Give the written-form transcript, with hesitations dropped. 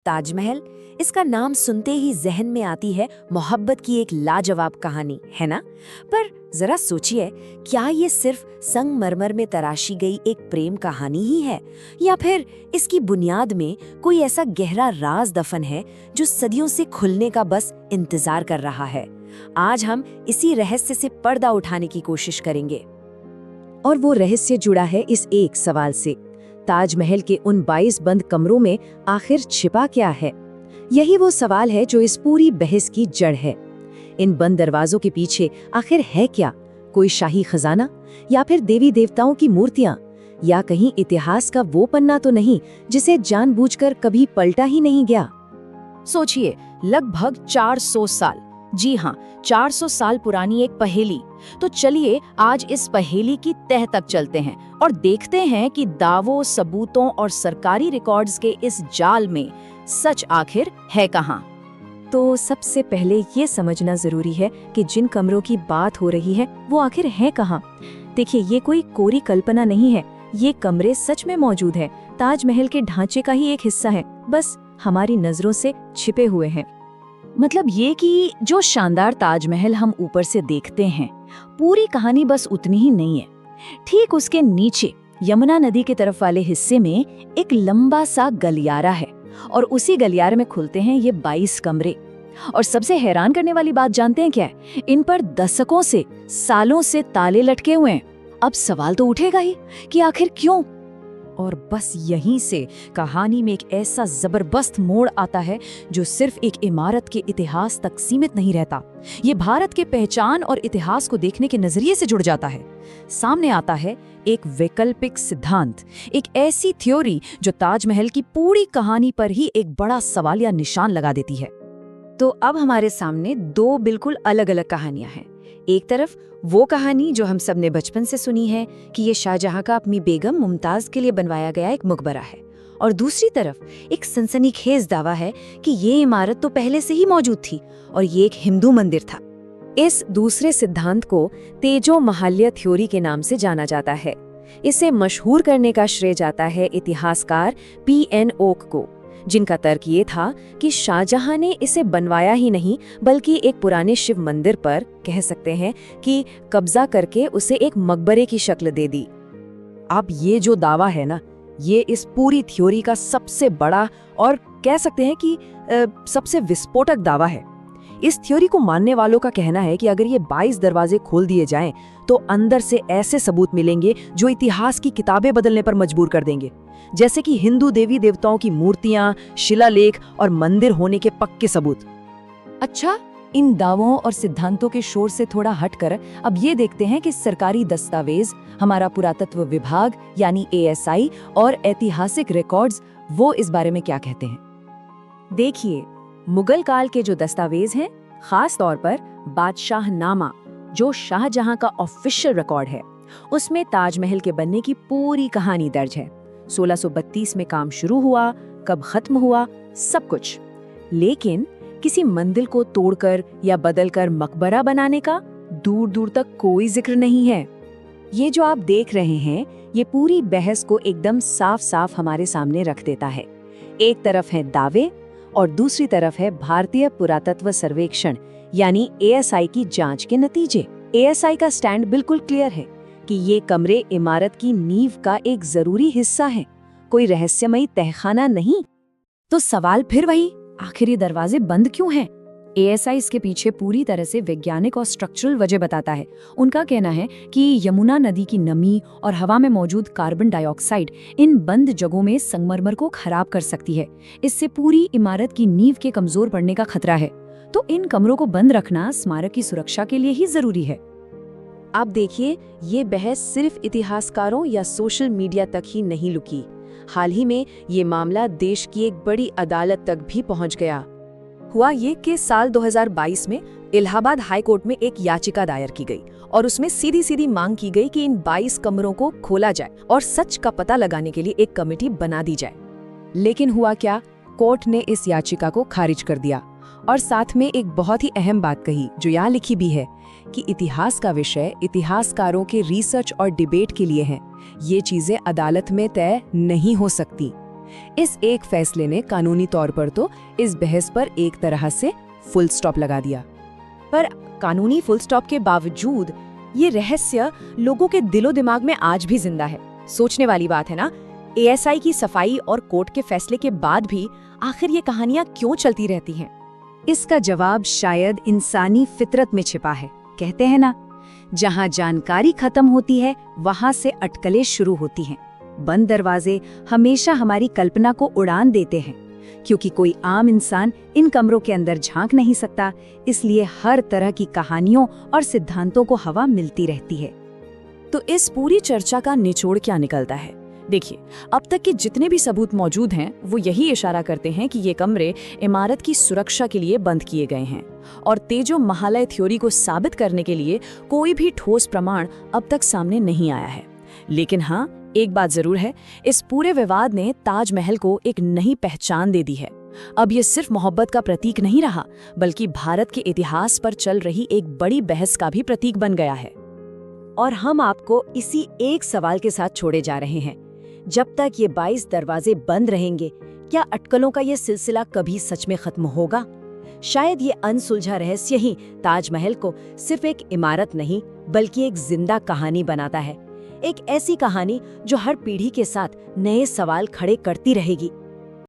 ताजमहल, इसका नाम सुनते ही जहन में आती है मोहब्बत की एक लाजवाब कहानी, है ना? पर जरा सोचिए, क्या ये सिर्फ संगमरमर में तराशी गई एक प्रेम कहानी ही है, या फिर इसकी बुनियाद में कोई ऐसा गहरा राज दफन है जो सदियों से खुलने का बस इंतजार कर रहा है? आज हम इसी रहस्य से पर्दा उठाने की कोशिश करेंगे। और वो रहस्य जुड़ा है इस एक सवाल से, ताजमहल के उन 22 बंद कमरों में आखिर छिपा क्या है? यही वो सवाल है जो इस पूरी बहस की जड़ है। इन बंद दरवाजों के पीछे आखिर है क्या? कोई शाही खजाना, या फिर देवी देवताओं की मूर्तियां, या कहीं इतिहास का वो पन्ना तो नहीं जिसे जानबूझकर कभी पलटा ही नहीं गया? सोचिए, लगभग 400 साल, जी हाँ, 400 साल पुरानी एक पहेली। तो चलिए आज इस पहेली की तह तक चलते हैं और देखते हैं कि दावों, सबूतों और सरकारी रिकॉर्ड्स के इस जाल में सच आखिर है कहाँ। तो सबसे पहले ये समझना जरूरी है कि जिन कमरों की बात हो रही है वो आखिर है कहाँ। देखिए, ये कोई कोरी कल्पना नहीं है, ये कमरे सच में मौजूद है, ताजमहल के ढांचे का ही एक हिस्सा है, बस हमारी नजरों से छिपे हुए हैं। मतलब ये कि जो शानदार ताजमहल हम ऊपर से देखते हैं, पूरी कहानी बस उतनी ही नहीं है। ठीक उसके नीचे यमुना नदी के तरफ वाले हिस्से में एक लंबा सा गलियारा है और उसी गलियारे में खुलते हैं ये 22 कमरे। और सबसे हैरान करने वाली बात जानते हैं क्या है? इन पर दशकों से, सालों से ताले लटके हुए हैं। अब सवाल तो उठेगा ही कि आखिर क्यों? और बस यहीं से कहानी में एक ऐसा जबरदस्त मोड़ आता है जो सिर्फ एक इमारत के इतिहास तक सीमित नहीं रहता। ये भारत के पहचान और इतिहास को देखने के नजरिए से जुड़ जाता है। सामने आता है एक वैकल्पिक सिद्धांत, एक ऐसी थ्योरी जो ताजमहल की पूरी कहानी पर ही एक बड़ा सवाल या निशान लगा देती है। तो अब हमारे सामने दो बिल्कुल अलग अलग कहानियां हैं। एक तरफ वो कहानी जो हम सब ने बचपन से सुनी है कि ये शाहजहां का अपनी बेगम मुमताज के लिए बनवाया गया एक मकबरा है, और दूसरी तरफ एक सनसनीखेज दावा है कि ये इमारत तो पहले से ही मौजूद थी और ये एक हिंदू मंदिर था। इस दूसरे सिद्धांत को तेजो महाल्य थ्योरी के नाम से जाना जाता है। इसे मशहूर करने का श्रेय जाता है इतिहासकार P.N. ओक को, जिनका तर्क ये था कि शाहजहां ने इसे बनवाया ही नहीं बल्कि एक पुराने शिव मंदिर पर, कह सकते हैं कि कब्जा करके उसे एक मकबरे की शक्ल दे दी। अब ये जो दावा है ना, ये इस पूरी थ्योरी का सबसे बड़ा और कह सकते हैं कि सबसे विस्फोटक दावा है। इस थ्योरी को मानने वालों का कहना है कि अगर ये 22 दरवाजे खोल दिए जाएं तो अंदर से ऐसे सबूत मिलेंगे जो इतिहास की किताबें बदलने पर मजबूर कर देंगे, जैसे कि हिंदू देवी देवताओं की मूर्तियां, शिलालेख और मंदिर होने के पक्के सबूत। अच्छा, इन दावों और सिद्धांतों के शोर से थोड़ा हटकर अब ये देखते हैं कि सरकारी दस्तावेज, हमारा पुरातत्व विभाग यानी ASI और ऐतिहासिक रिकॉर्ड्स वो इस बारे में क्या कहते हैं। देखिए, मुगल काल के जो दस्तावेज हैं, खास तौर पर बादशाहनामा, जो शाहजहां का ऑफिशियल रिकॉर्ड है, उसमें ताजमहल के बनने की पूरी कहानी दर्ज है। 1632 में काम शुरू हुआ, कब खत्म हुआ, सब कुछ। लेकिन किसी मंदिर को तोड़कर या बदलकर मकबरा बनाने का दूर दूर तक कोई जिक्र नहीं है। ये जो आप देख रहे हैं, ये पूरी बहस को एकदम साफ साफ हमारे सामने रख देता है। एक तरफ है दावे और दूसरी तरफ है भारतीय पुरातत्व सर्वेक्षण यानी ASI की जांच के नतीजे। ASI का स्टैंड बिल्कुल क्लियर है कि ये कमरे इमारत की नींव का एक जरूरी हिस्सा है, कोई रहस्यमयी तहखाना नहीं। तो सवाल फिर वही, आखिर ये दरवाजे बंद क्यों हैं? ASI इसके पीछे पूरी तरह से वैज्ञानिक और स्ट्रक्चरल वजह बताता है। उनका कहना है कि यमुना नदी की नमी और हवा में मौजूद कार्बन डाइऑक्साइड इन बंद जगहों में संगमरमर को खराब कर सकती है। इससे पूरी इमारत की नींव के कमजोर पड़ने का खतरा है। तो इन कमरों को बंद रखना स्मारक की सुरक्षा के लिए ही जरूरी है। आप देखिए, ये बहस सिर्फ इतिहासकारों या सोशल मीडिया तक ही नहीं रुकी। हाल ही में ये मामला देश की एक बड़ी अदालत तक भी पहुंच गया। हुआ ये कि साल 2022 में इलाहाबाद हाई कोर्ट में एक याचिका दायर की गई और उसमें सीधी सीधी मांग की गई कि इन 22 कमरों को खोला जाए और सच का पता लगाने के लिए एक कमेटी बना दी जाए। लेकिन हुआ क्या, कोर्ट ने इस याचिका को खारिज कर दिया और साथ में एक बहुत ही अहम बात कही जो यहाँ लिखी भी है कि इतिहास का विषय इतिहासकारों के रिसर्च और डिबेट के लिए है। ये चीजें अदालत में तय नहीं हो सकती। इस एक फैसले ने कानूनी तौर पर तो इस बहस पर एक तरह से फुल स्टॉप लगा दिया। पर कानूनी फुल स्टॉप के बावजूद ये रहस्य लोगों के दिलो दिमाग में आज भी जिंदा है। सोचने वाली बात है ना, एएसआई की सफाई और कोर्ट के फैसले के बाद भी आखिर ये कहानियां क्यों चलती रहती हैं? इसका जवाब शायद इंसानी फितरत में छिपा है। कहते हैं ना, जहां जानकारी खत्म होती है वहां से अटकलें शुरू होती हैं। बंद दरवाजे हमेशा हमारी कल्पना को उड़ान देते हैं, क्योंकि कोई आम इंसान इन कमरों के अंदर झांक नहीं सकता, इसलिए हर तरह की कहानियों और सिद्धांतों को हवा मिलती रहती है। तो इस पूरी चर्चा का निचोड़ क्या निकलता है? देखिए, अब तक के जितने भी सबूत मौजूद हैं वो यही इशारा करते हैं कि ये कमरे इमारत की सुरक्षा के लिए बंद किए गए हैं, और तेजो महालय थ्योरी को साबित करने के लिए कोई भी ठोस प्रमाण अब तक सामने नहीं आया है। लेकिन हाँ, एक बात जरूर है, इस पूरे विवाद ने ताजमहल को एक नई पहचान दे दी है। अब ये सिर्फ मोहब्बत का प्रतीक नहीं रहा, बल्कि भारत के इतिहास पर चल रही एक बड़ी बहस का भी प्रतीक बन गया है। और हम आपको इसी एक सवाल के साथ छोड़े जा रहे हैं, जब तक ये 22 दरवाजे बंद रहेंगे, क्या अटकलों का ये सिलसिला कभी सच में खत्म होगा? शायद ये अनसुलझा रहस्य ही ताजमहल को सिर्फ एक इमारत नहीं, बल्कि एक जिंदा कहानी बनाता है। एक ऐसी कहानी जो हर पीढ़ी के साथ नए सवाल खड़े करती रहेगी।